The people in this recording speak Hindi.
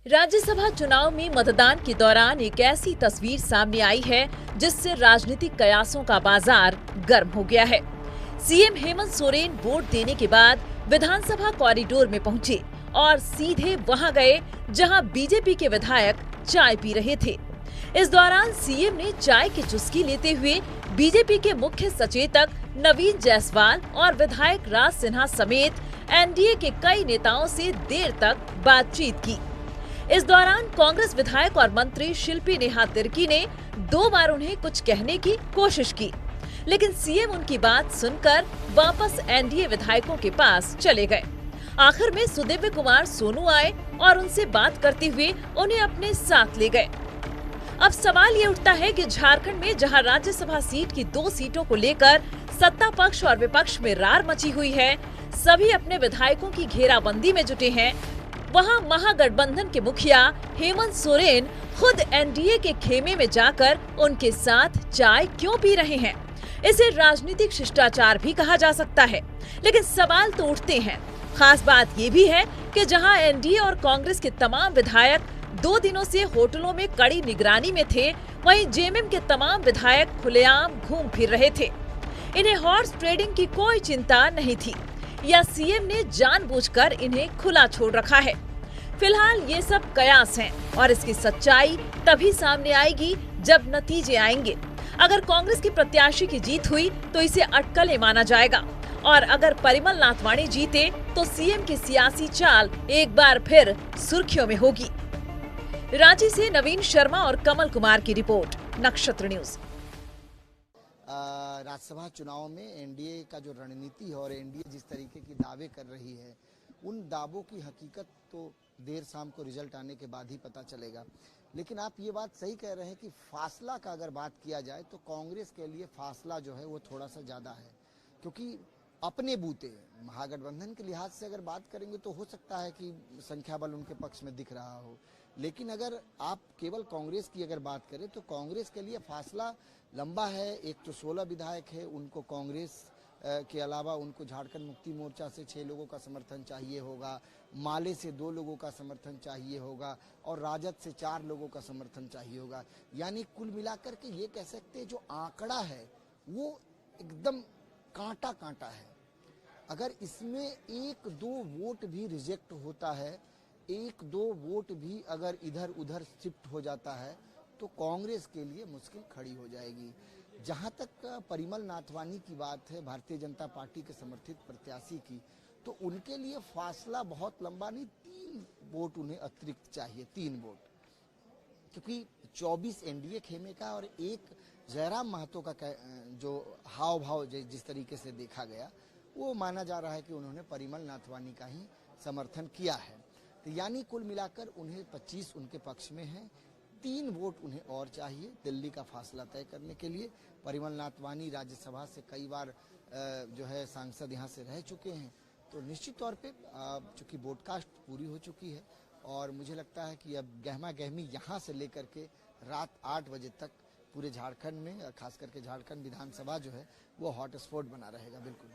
राज्यसभा चुनाव में मतदान के दौरान एक ऐसी तस्वीर सामने आई है जिससे राजनीतिक कयासों का बाजार गर्म हो गया है। सीएम हेमंत सोरेन वोट देने के बाद विधानसभा कॉरिडोर में पहुंचे और सीधे वहां गए जहां बीजेपी के विधायक चाय पी रहे थे। इस दौरान सीएम ने चाय की चुस्की लेते हुए बीजेपी के मुख्य सचेतक नवीन जायसवाल और विधायक राज सिन्हा समेत एनडीए के कई नेताओं से देर तक बातचीत की। इस दौरान कांग्रेस विधायक और मंत्री शिल्पी नेहा तिर्की ने 2 बार उन्हें कुछ कहने की कोशिश की, लेकिन सीएम उनकी बात सुनकर वापस एनडीए विधायकों के पास चले गए। आखिर में सुदिव्य कुमार सोनू आए और उनसे बात करते हुए उन्हें अपने साथ ले गए। अब सवाल ये उठता है कि झारखंड में जहां राज्यसभा सीट की 2 सीटों को लेकर सत्ता पक्ष और विपक्ष में रार मची हुई है, सभी अपने विधायकों की घेराबंदी में जुटे हैं, वहां महागठबंधन के मुखिया हेमंत सोरेन खुद एनडीए के खेमे में जाकर उनके साथ चाय क्यों पी रहे हैं? इसे राजनीतिक शिष्टाचार भी कहा जा सकता है, लेकिन सवाल तो उठते हैं। खास बात ये भी है कि जहां एनडीए और कांग्रेस के तमाम विधायक 2 दिनों से होटलों में कड़ी निगरानी में थे, वहीं जेएमएम के तमाम विधायक खुलेआम घूम फिर रहे थे। इन्हें हॉर्स ट्रेडिंग की कोई चिंता नहीं थी या सीएम ने जानबूझकर इन्हें खुला छोड़ रखा है। फिलहाल ये सब कयास हैं और इसकी सच्चाई तभी सामने आएगी जब नतीजे आएंगे। अगर कांग्रेस की प्रत्याशी की जीत हुई तो इसे अटकलें माना जाएगा और अगर परिमल नाथवाणी जीते तो सीएम की सियासी चाल एक बार फिर सुर्खियों में होगी। रांची से नवीन शर्मा और कमल कुमार की रिपोर्ट, नक्षत्र न्यूज। राज्यसभा चुनाव में एनडीए का जो रणनीति है और एनडीए जिस तरीके की दावे कर रही है, उन दावों की हकीकत तो देर शाम को रिजल्ट आने के बाद ही पता चलेगा। लेकिन आप ये बात सही कह रहे हैं कि फासला का अगर बात किया जाए तो कांग्रेस के लिए फासला जो है वो थोड़ा सा ज़्यादा है, क्योंकि अपने बूते महागठबंधन के लिहाज से अगर बात करेंगे तो हो सकता है कि संख्या बल उनके पक्ष में दिख रहा हो, लेकिन अगर आप केवल कांग्रेस की अगर बात करें तो कांग्रेस के लिए फासला लंबा है। एक तो 16 विधायक है, उनको कांग्रेस के अलावा उनको झारखंड मुक्ति मोर्चा से 6 लोगों का समर्थन चाहिए होगा, माले से 2 लोगों का समर्थन चाहिए होगा और राजद से 4 लोगों का समर्थन चाहिए होगा। यानी कुल मिलाकर के ये कह सकते हैं जो आंकड़ा है वो एकदम कांटा कांटा है। अगर इसमें 1-2 वोट भी रिजेक्ट होता है, 1-2 वोट भी अगर इधर उधर शिफ्ट हो जाता है तो कांग्रेस के लिए मुश्किल खड़ी हो जाएगी। जहां तक परिमल नाथवाणी की बात है, भारतीय जनता पार्टी के समर्थित प्रत्याशी की, तो उनके लिए फासला बहुत लंबा नहीं, 3 वोट उन्हें अतिरिक्त चाहिए, 3 वोट, क्योंकि 24 एनडीए खेमे का और 1 जयराम महतो का जो हाव भाव जिस तरीके से देखा गया, वो माना जा रहा है कि उन्होंने परिमल नाथवाणी का ही समर्थन किया है। तो यानी कुल मिलाकर उन्हें 25 उनके पक्ष में है, 3 वोट उन्हें और चाहिए दिल्ली का फासला तय करने के लिए। परिमल नाथवाणी राज्यसभा से कई बार जो है सांसद यहाँ से रह चुके हैं, तो निश्चित तौर पे चूंकि ब्रॉडकास्ट पूरी हो चुकी है और मुझे लगता है कि अब गहमा गहमी यहाँ से लेकर के रात 8 बजे तक पूरे झारखंड में, खास करके झारखंड विधानसभा जो है वो हॉटस्पॉट बना रहेगा। बिल्कुल।